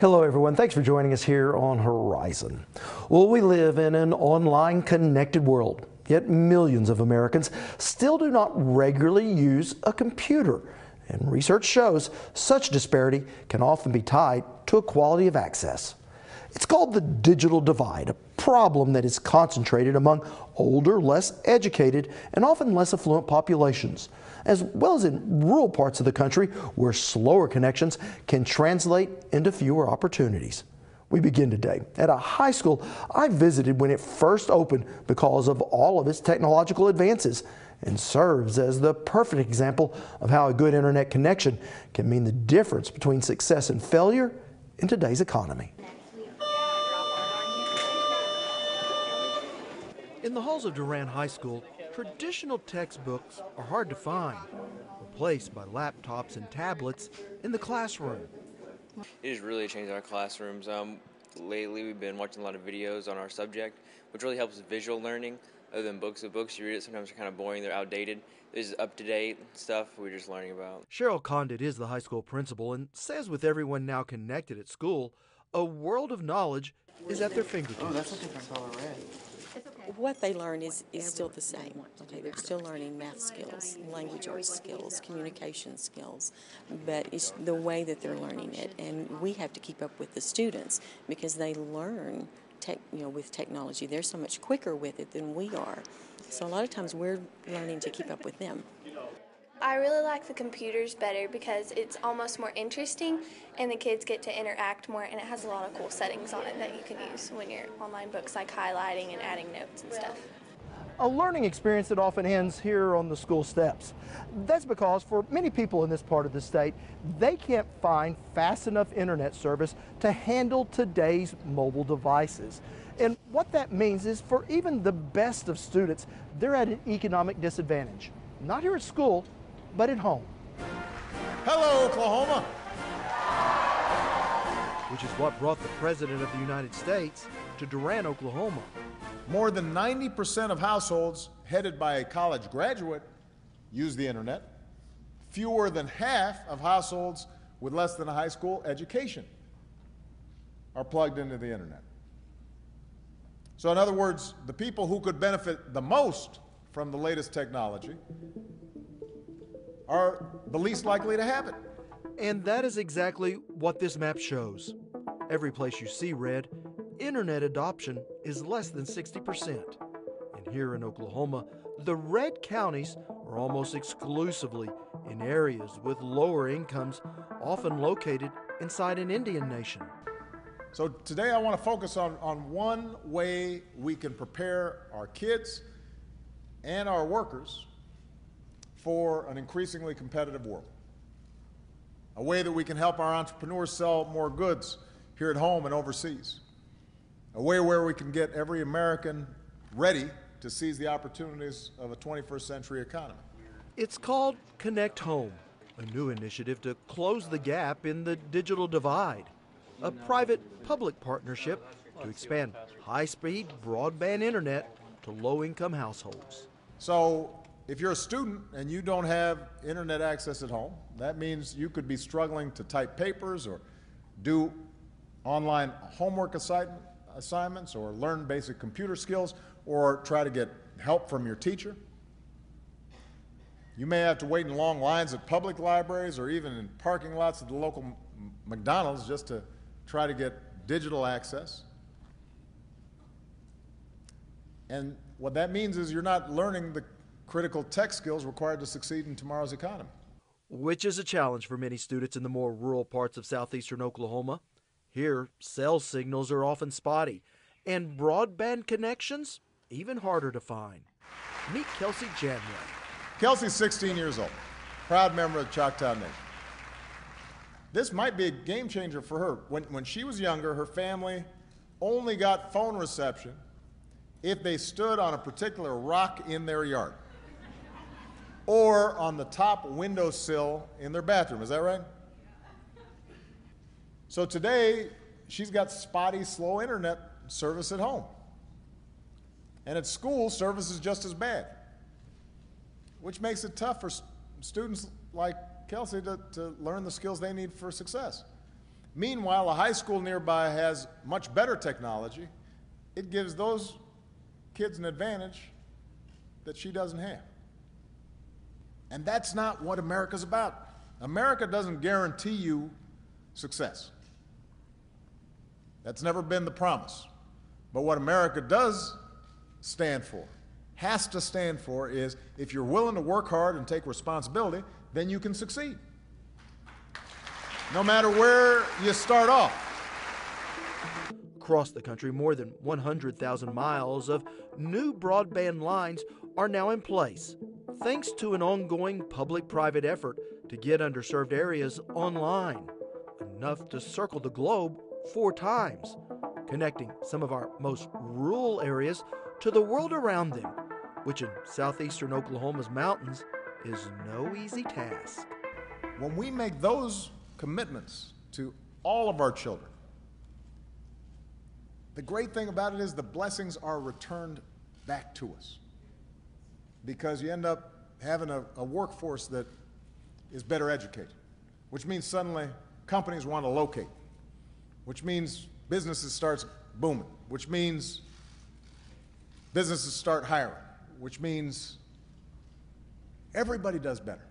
Hello everyone, thanks for joining us here on Horizon. Well, we live in an online connected world, yet millions of Americans still do not regularly use a computer. And research shows such disparity can often be tied to equality of access. It's called the digital divide, a problem that is concentrated among older, less educated, and often less affluent populations, as well as in rural parts of the country where slower connections can translate into fewer opportunities. We begin today at a high school I visited when it first opened because of all of its technological advances, and serves as the perfect example of how a good internet connection can mean the difference between success and failure in today's economy. In the halls of Durant High School, traditional textbooks are hard to find, replaced by laptops and tablets in the classroom. It has really changed our classrooms. Lately, we've been watching a lot of videos on our subject, which really helps with visual learning. Other than books, the books you read it sometimes are kind of boring, they're outdated. This is up-to-date stuff we're just learning about. Cheryl Condit is the high school principal and says with everyone now connected at school, a world of knowledge is at their fingertips. Oh, that's a different color red. What they learn is still the same. Okay, they're still learning math skills, language arts skills, communication skills, but it's the way that they're learning it, and we have to keep up with the students because they learn with technology. They're so much quicker with it than we are. So a lot of times we're learning to keep up with them. I really like the computers better because it's almost more interesting and the kids get to interact more, and it has a lot of cool settings on it that you can use when you're online books, like highlighting and adding notes and stuff. A learning experience that often ends here on the school steps. That's because for many people in this part of the state, they can't find fast enough internet service to handle today's mobile devices. And what that means is for even the best of students, they're at an economic disadvantage. Not here at school, but at home. Hello, Oklahoma! Which is what brought the President of the United States to Durant, Oklahoma. More than 90% of households headed by a college graduate use the internet. Fewer than half of households with less than a high school education are plugged into the internet. So in other words, the people who could benefit the most from the latest technology are the least likely to have it. And that is exactly what this map shows. Every place you see red, internet adoption is less than 60%. And here in Oklahoma, the red counties are almost exclusively in areas with lower incomes, often located inside an Indian nation. So today I want to focus on one way we can prepare our kids and our workers for an increasingly competitive world. A way that we can help our entrepreneurs sell more goods here at home and overseas. A way where we can get every American ready to seize the opportunities of a 21st century economy. It's called ConnectHome, a new initiative to close the gap in the digital divide. A private-public partnership to expand high-speed broadband internet to low-income households. So if you're a student and you don't have internet access at home, that means you could be struggling to type papers or do online homework assignments or learn basic computer skills or try to get help from your teacher. You may have to wait in long lines at public libraries or even in parking lots at the local McDonald's just to try to get digital access. And what that means is you're not learning the critical tech skills required to succeed in tomorrow's economy. Which is a challenge for many students in the more rural parts of southeastern Oklahoma. Here, cell signals are often spotty, and broadband connections even harder to find. Meet Kelsey Janway. Kelsey's 16 years old, proud member of the Choctaw Nation. This might be a game changer for her. When she was younger, her family only got phone reception if they stood on a particular rock in their yard or on the top windowsill in their bathroom. Is that right? So today, she's got spotty, slow internet service at home. And at school, service is just as bad, which makes it tough for students like Kelsey to learn the skills they need for success. Meanwhile, a high school nearby has much better technology. It gives those kids an advantage that she doesn't have. And that's not what America's about. America doesn't guarantee you success. That's never been the promise. But what America does stand for, has to stand for, is if you're willing to work hard and take responsibility, then you can succeed. No matter where you start off. Across the country, more than 100,000 miles of new broadband lines are now in place, thanks to an ongoing public-private effort to get underserved areas online, enough to circle the globe 4 times, connecting some of our most rural areas to the world around them, which in southeastern Oklahoma's mountains is no easy task. When we make those commitments to all of our children, the great thing about it is the blessings are returned back to us, because you end up having a workforce that is better educated, which means suddenly companies want to locate, which means businesses start booming, which means businesses start hiring, which means everybody does better.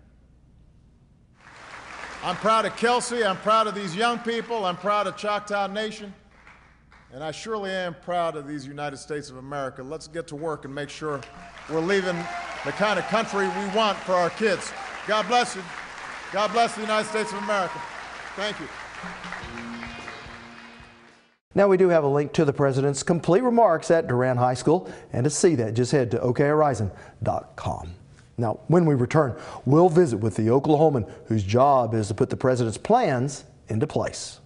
I'm proud of Kelsey, I'm proud of these young people, I'm proud of Choctaw Nation, and I surely am proud of these United States of America. Let's get to work and make sure we're leaving the kind of country we want for our kids. God bless you. God bless the United States of America. Thank you. Now we do have a link to the President's complete remarks at Durant High School, and to see that, just head to okhorizon.com. Now, when we return, we'll visit with the Oklahoman whose job is to put the President's plans into place.